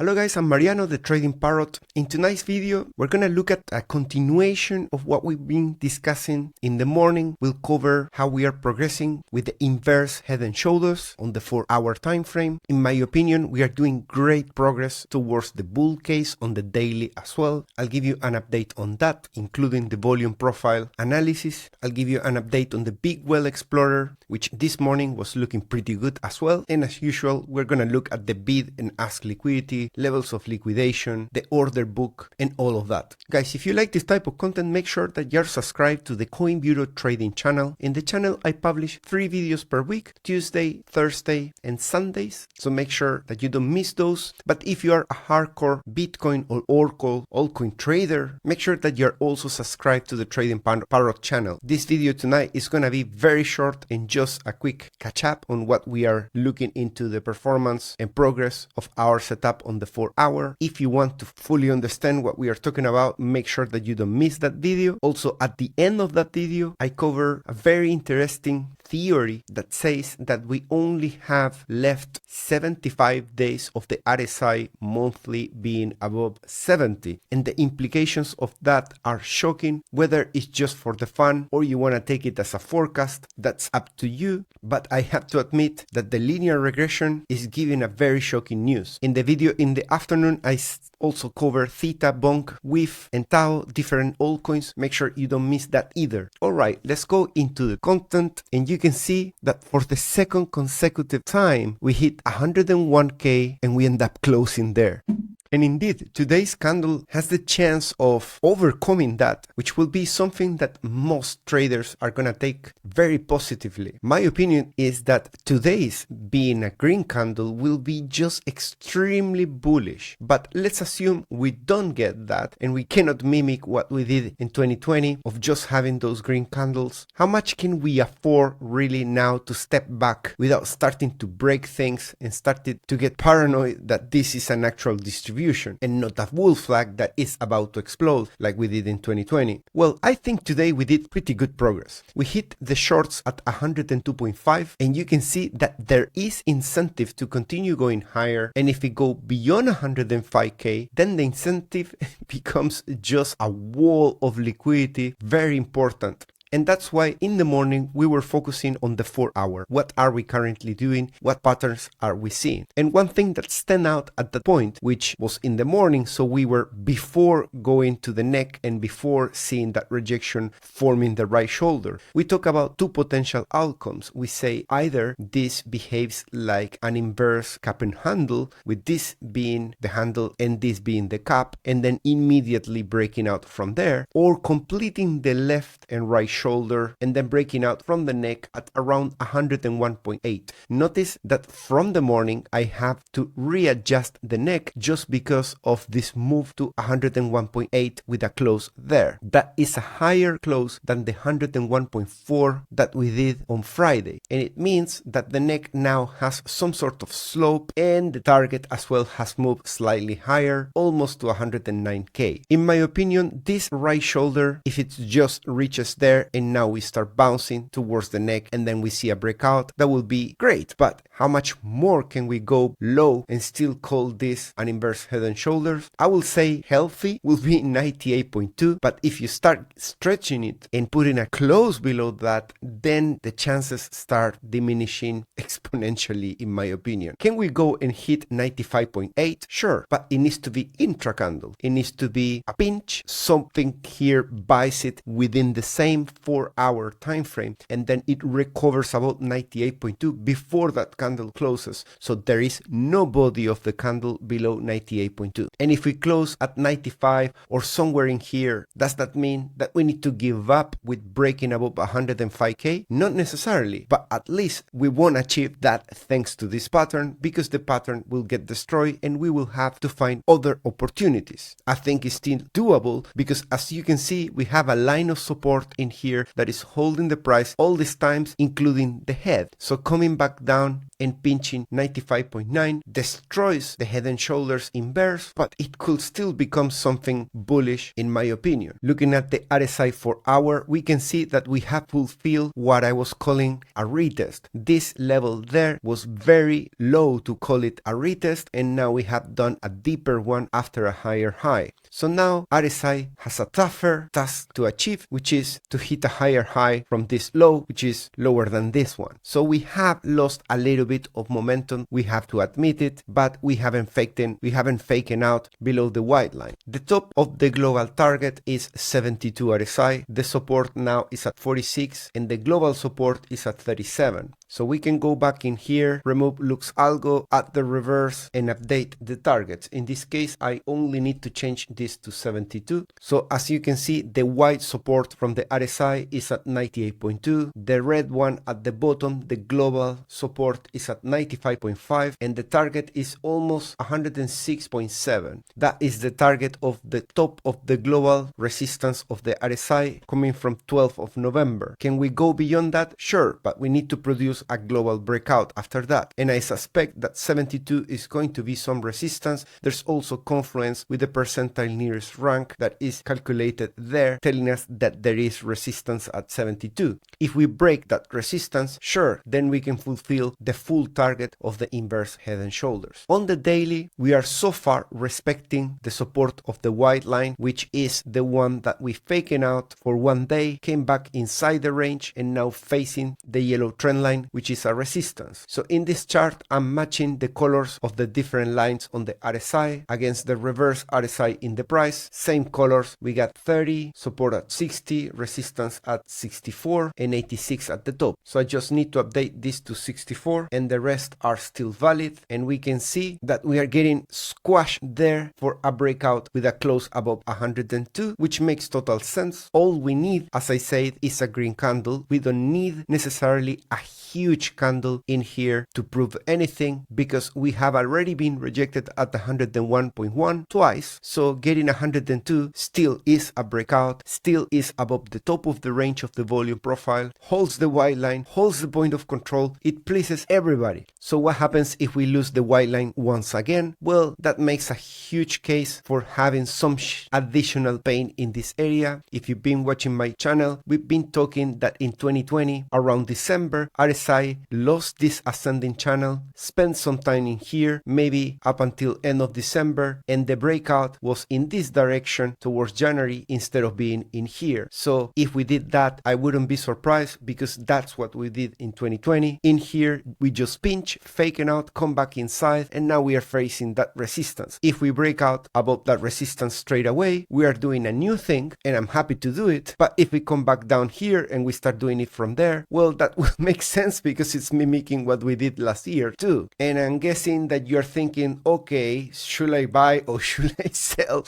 Hello guys, I'm Mariano, the Trading Parrot. In tonight's video, we're gonna look at a continuation of what we've been discussing in the morning. We'll cover how we are progressing with the inverse head and shoulders on the 4-hour time frame. In my opinion, we are doing great progress towards the bull case on the daily as well. I'll give you an update on that, including the volume profile analysis. I'll give you an update on the Big Well Explorer, which this morning was looking pretty good as well. And as usual, we're gonna look at the bid and ask liquidity, levels of liquidation, the order book, and all of that. Guys, if you like this type of content, make sure that you're subscribed to the Coin Bureau trading channel. In the channel, I publish 3 videos per week, Tuesday, Thursday, and Sundays. So make sure that you don't miss those. But if you are a hardcore Bitcoin or altcoin trader, make sure that you're also subscribed to the Trading Parrot channel. This video tonight is gonna be very short and just a quick catch up on what we are looking into the performance and progress of our setup on the 4-hour. If you want to fully understand what we are talking about, make sure that you don't miss that video. Also, at the end of that video, I cover a very interesting theory that says that we only have left 75 days of the RSI monthly being above 70, and the implications of that are shocking. Whether it's just for the fun or you want to take it as a forecast, that's up to you, but I have to admit that the linear regression is giving a very shocking news. In the video in the afternoon, I also cover Theta, Bonk, WIF, and Tau, different altcoins. Make sure you don't miss that either. Alright, let's go into the content, and you can see that for the second consecutive time, we hit 101k and we end up closing there. And indeed, today's candle has the chance of overcoming that, which will be something that most traders are gonna take very positively. My opinion is that today's being a green candle will be just extremely bullish. But let's assume we don't get that and we cannot mimic what we did in 2020 of just having those green candles. How much can we afford really now to step back without starting to break things and started to get paranoid that this is an actual distribution and not a bull flag that is about to explode like we did in 2020? Well, I think today we did pretty good progress. We hit the shorts at 102.5, and you can see that there is incentive to continue going higher, and if we go beyond 105k, then the incentive becomes just a wall of liquidity, very important. And that's why in the morning we were focusing on the 4-hour. What are we currently doing? What patterns are we seeing? And one thing that stand out at that point, which was in the morning, so we were before going to the neck and before seeing that rejection forming the right shoulder, we talk about 2 potential outcomes. We say either this behaves like an inverse cap and handle, with this being the handle and this being the cap, and then immediately breaking out from there, or completing the left and right shoulder and then breaking out from the neck at around 101.8. Notice that from the morning I have to readjust the neck just because of this move to 101.8 with a close there. That is a higher close than the 101.4 that we did on Friday, and it means that the neck now has some sort of slope, and the target as well has moved slightly higher, almost to 109k. In my opinion, this right shoulder, if it just reaches there and now we start bouncing towards the neck and then we see a breakout, that will be great. But how much more can we go low and still call this an inverse head and shoulders? I will say healthy will be 98.2, but if you start stretching it and putting a close below that, then the chances start diminishing exponentially, in my opinion. Can we go and hit 95.8? Sure, but it needs to be intra candle. It needs to be a pinch, something here buys it within the same 4-hour time frame, and then it recovers about 98.2 before that candle closes. So there is no body of the candle below 98.2. And if we close at 95 or somewhere in here, does that mean that we need to give up with breaking above 105k? Not necessarily, but at least we won't achieve that thanks to this pattern, because the pattern will get destroyed and we will have to find other opportunities. I think it's still doable because, as you can see, we have a line of support in here here that is holding the price all these times, including the head. So coming back down and pinching 95.9 destroys the head and shoulders inverse, but it could still become something bullish in my opinion. Looking at the RSI 4-hour, we can see that we have fulfilled what I was calling a retest. This level there was very low to call it a retest, and now we have done a deeper one after a higher high. So now RSI has a tougher task to achieve, which is to hit a higher high from this low, which is lower than this one. So we have lost a little bit of momentum, we have to admit it, but we haven't faken out below the white line. The top of the global target is 72 RSI, the support now is at 46, and the global support is at 37. So we can go back in here, remove Lux Algo, add the reverse, and update the targets. In this case, I only need to change this to 72. So as you can see, the white support from the RSI is at 98.2. The red one at the bottom, the global support is at 95.5, and the target is almost 106.7. That is the target of the top of the global resistance of the RSI coming from 12th of November. Can we go beyond that? Sure, but we need to produce a global breakout after that, and I suspect that 72 is going to be some resistance. There's also confluence with the percentile nearest rank that is calculated there, telling us that there is resistance at 72. If we break that resistance, sure, then we can fulfill the full target of the inverse head and shoulders. On the daily, we are so far respecting the support of the white line, which is the one that we faken out for one day, came back inside the range, and now facing the yellow trend line, which is a resistance. So in this chart, I'm matching the colors of the different lines on the RSI against the reverse RSI in the price. Same colors, we got 30, support at 60, resistance at 64, and 86 at the top. So I just need to update this to 64, and the rest are still valid, and we can see that we are getting squashed there for a breakout with a close above 102, which makes total sense. All we need, as I said, is a green candle. We don't need necessarily a huge candle in here to prove anything, because we have already been rejected at 101.1 twice. So getting 102 still is a breakout, still is above the top of the range of the volume profile, holds the white line, holds the point of control. It pleases everybody. So what happens if we lose the white line once again? Well, that makes a huge case for having some additional pain in this area. If you've been watching my channel, we've been talking that in 2020, around December, RSI lost this ascending channel, spent some time in here, maybe up until end of December, and the breakout was in this direction towards January instead of being in here. So if we did that, I wouldn't be surprised, because that's what we did in 2020. In here, we just pinch, faking out, come back inside, and now we are facing that resistance. If we break out above that resistance straight away, we are doing a new thing, and I'm happy to do it. But if we come back down here and we start doing it from there, well, that will make sense, because it's mimicking what we did last year too. And I'm guessing that you're thinking, okay, should I buy or should I sell?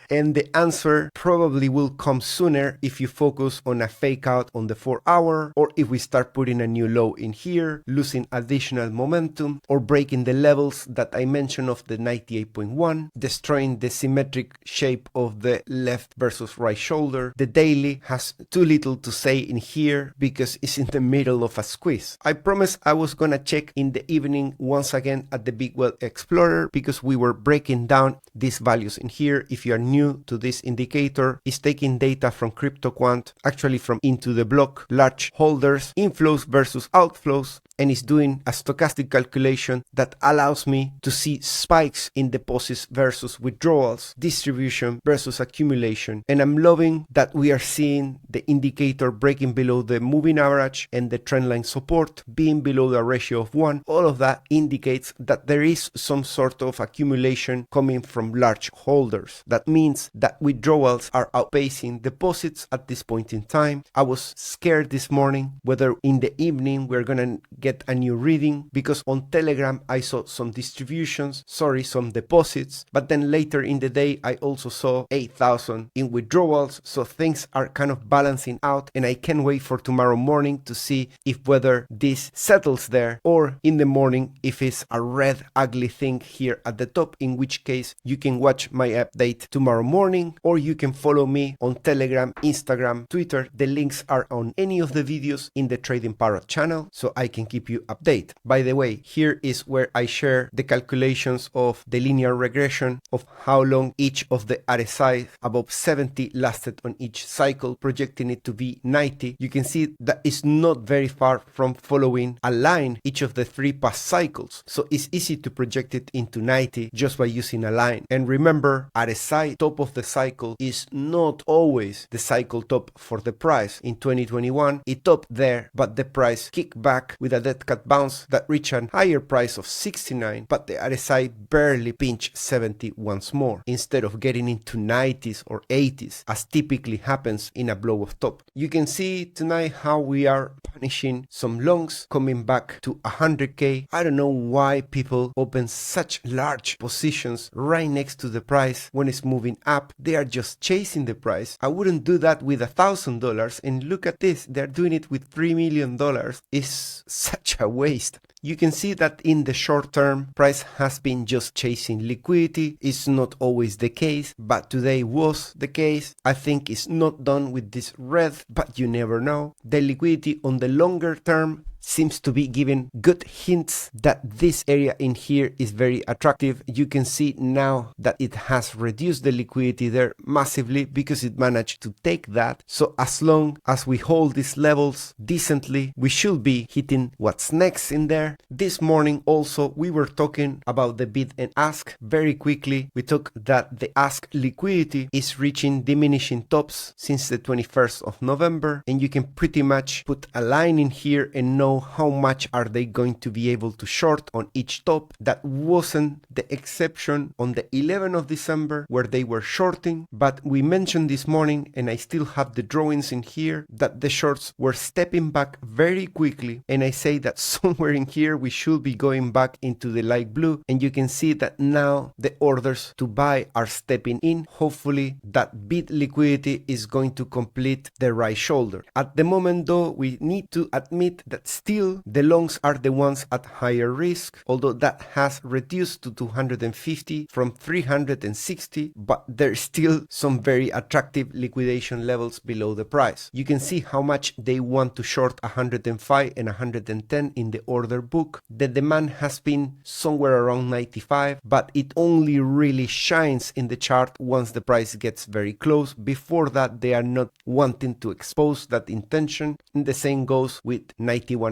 And the answer probably will come sooner if you focus on a fake out on the 4-hour, or if we start putting a new low in here, losing additional momentum, or breaking the levels that I mentioned of the 98.1, destroying the symmetric shape of the left versus right shoulder. The daily has too little to say in here because it's in the middle of a squeeze. I promised I was gonna check in the evening once again at the Big Well Explorer, because we were breaking down these values in here. If you are new to this indicator, is taking data from CryptoQuant, actually from Into the Block, large holders, inflows versus outflows, and is doing a stochastic calculation that allows me to see spikes in deposits versus withdrawals, distribution versus accumulation. And I'm loving that we are seeing the indicator breaking below the moving average and the trendline support being below the ratio of 1. All of that indicates that there is some sort of accumulation coming from large holders. That means that withdrawals are outpacing deposits at this point in time. I was scared this morning whether in the evening we're gonna get get a new reading, because on Telegram I saw some distributions, some deposits, but then later in the day I also saw 8,000 in withdrawals, so things are kind of balancing out, and I can't wait for tomorrow morning to see if whether this settles there, or in the morning if it's a red ugly thing here at the top, in which case you can watch my update tomorrow morning, or you can follow me on Telegram, Instagram, Twitter. The links are on any of the videos in the Trading Parrot channel, so I can keep you updated. By the way, here is where I share the calculations of the linear regression of how long each of the RSI above 70 lasted on each cycle, projecting it to be 90. You can see that it's not very far from following a line each of the 3 past cycles, so it's easy to project it into 90 just by using a line. And remember, RSI top of the cycle is not always the cycle top for the price. In 2021 it topped there, but the price kicked back with a dead cat bounce that reached a higher price of 69, but the RSI barely pinched 70 once more, instead of getting into 90s or 80s as typically happens in a blow of top. You can see tonight how we are punishing some longs coming back to 100k. I don't know why people open such large positions right next to the price when it's moving up. They are just chasing the price. I wouldn't do that with $1,000, and look at this, they're doing it with $3 million. It's such a waste. You can see that in the short term, price has been just chasing liquidity. It's not always the case, but today was the case. I think it's not done with this red, but you never know. The liquidity on the longer term seems to be giving good hints that this area in here is very attractive. You can see now that it has reduced the liquidity there massively because it managed to take that. So as long as we hold these levels decently, we should be hitting what's next in there. This morning also we were talking about the bid and ask. Very quickly we took that the ask liquidity is reaching diminishing tops since the 21st of November, and you can pretty much put a line in here and know how much are they going to be able to short on each top. That wasn't the exception on the 11th of December where they were shorting, but we mentioned this morning, and I still have the drawings in here, that the shorts were stepping back very quickly, and I say that somewhere in here we should be going back into the light blue, and you can see that now the orders to buy are stepping in. Hopefully that bid liquidity is going to complete the right shoulder. At the moment though, we need to admit that still the longs are the ones at higher risk, although that has reduced to 250 from 360, but there's still some very attractive liquidation levels below the price. You can see how much they want to short 105 and 110 in the order book. The demand has been somewhere around 95, but it only really shines in the chart once the price gets very close. Before that, they are not wanting to expose that intention, and the same goes with 91k,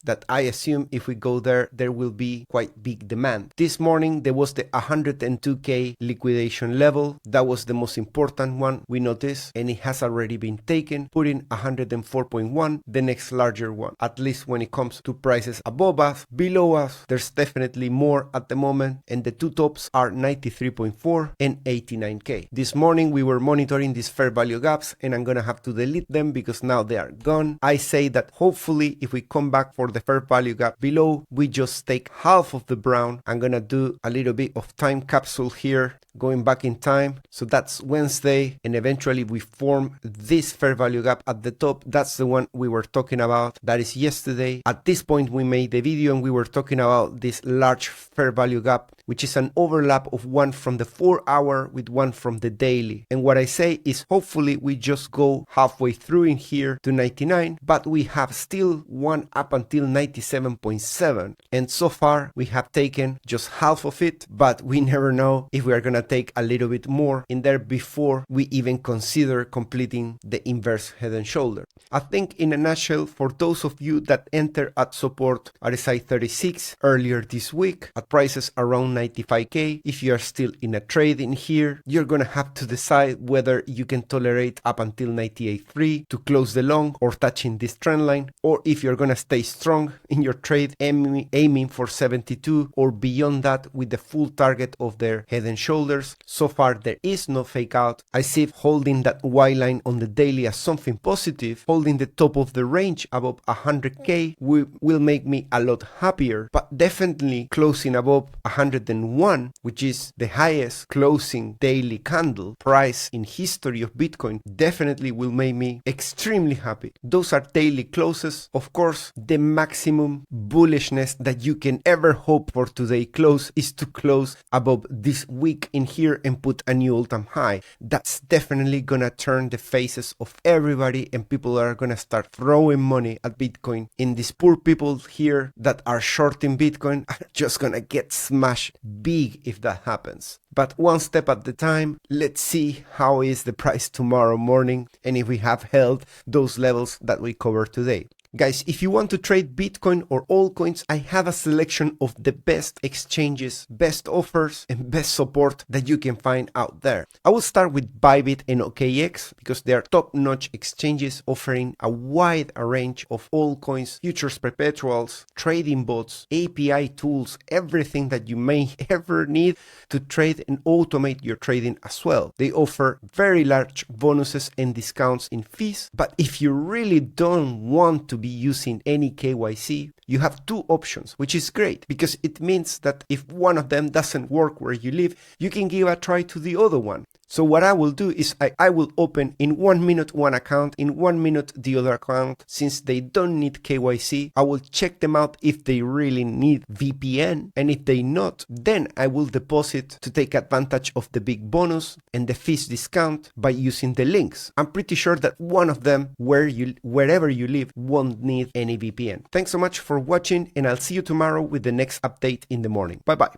that I assume if we go there, there will be quite big demand. This morning there was the 102k liquidation level. That was the most important one we noticed, and it has already been taken, putting 104.1 the next larger one, at least when it comes to prices above us. Below us there's definitely more at the moment, and the two tops are 93.4 and 89k. This morning we were monitoring these fair value gaps, and I'm gonna have to delete them because now they are gone. I say that hopefully if we come back for the fair value gap below, we just take half of the brown. I'm gonna do a little bit of time capsule here, going back in time. So that's Wednesday, and eventually we form this fair value gap at the top. That's the one we were talking about. That is yesterday. At this point we made the video and we were talking about this large fair value gap, which is an overlap of one from the 4 hour with one from the daily. And what I say is hopefully we just go halfway through in here to 99, but we have still one up until 97.7, and so far we have taken just half of it, but we never know if we are gonna take a little bit more in there before we even consider completing the inverse head and shoulder. I think in a nutshell, for those of you that enter at support RSI 36 earlier this week at prices around around 95k. If you are still in a trade in here, you're gonna have to decide whether you can tolerate up until 98.3 to close the long or touching this trend line, or if you're gonna stay strong in your trade, aiming for 72 or beyond that with the full target of their head and shoulders. So far there is no fake out. I see holding that Y line on the daily as something positive. Holding the top of the range above 100k will make me a lot happier, but definitely closing above 101, which is the highest closing daily candle price in history of Bitcoin, definitely will make me extremely happy. Those are daily closes. Of course, the maximum bullishness that you can ever hope for today close is to close above this week in here and put a new all-time high. That's definitely gonna turn the faces of everybody, and people are gonna start throwing money at Bitcoin. And these poor people here that are shorting Bitcoin are just gonna get smashed big if that happens. But one step at a time. Let's see how is the price tomorrow morning and if we have held those levels that we covered today. Guys, if you want to trade Bitcoin or altcoins, I have a selection of the best exchanges, best offers, and best support that you can find out there. I will start with Bybit and OKX because they are top-notch exchanges offering a wide range of altcoins, futures, perpetuals, trading bots, API tools, everything that you may ever need to trade and automate your trading as well. They offer very large bonuses and discounts in fees, but if you really don't want to be using any KYC, you have two options, which is great because it means that if one of them doesn't work where you live, you can give a try to the other one. So what I will do is I will open in 1 minute one account, in 1 minute the other account. Since they don't need KYC, I will check them out if they really need VPN, and if they not, then I will deposit to take advantage of the big bonus and the fees discount by using the links. I'm pretty sure that one of them, wherever you live, won't need any VPN. Thanks so much for watching, and I'll see you tomorrow with the next update in the morning. Bye bye.